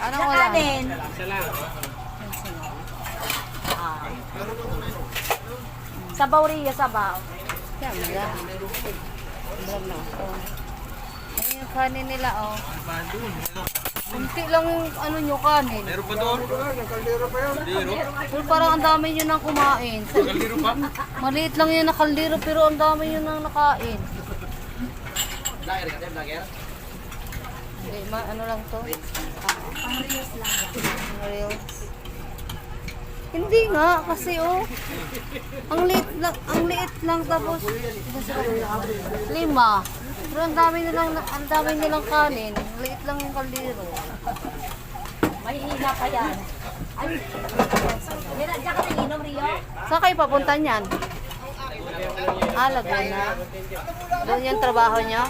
Anong wala? Kanin. Sabaw Ria, sabaw. Yan, wala. Vlog na ako. Ayun yung kanin nila, oh. Kunti lang yung ano nyo kanin. Meron pa doon? Kaldero pa yun. Pero parang ang dami nyo nang kumain. Kaldero pa? Maliit lang yun na kaldero pero ang dami nyo nang nakain. Hindi, ano lang to? Pang-reels lang yan. Reels. Hindi nga, kasi oh. Ang liit lang tapos 5. Pero ang dami nilang kanin. Liit lang yung kaldero. May hina pa yan. Ay, diyan ka nag-inom, Rio? Saan kayo papunta niyan? Laguna. Doon yung trabaho niyo?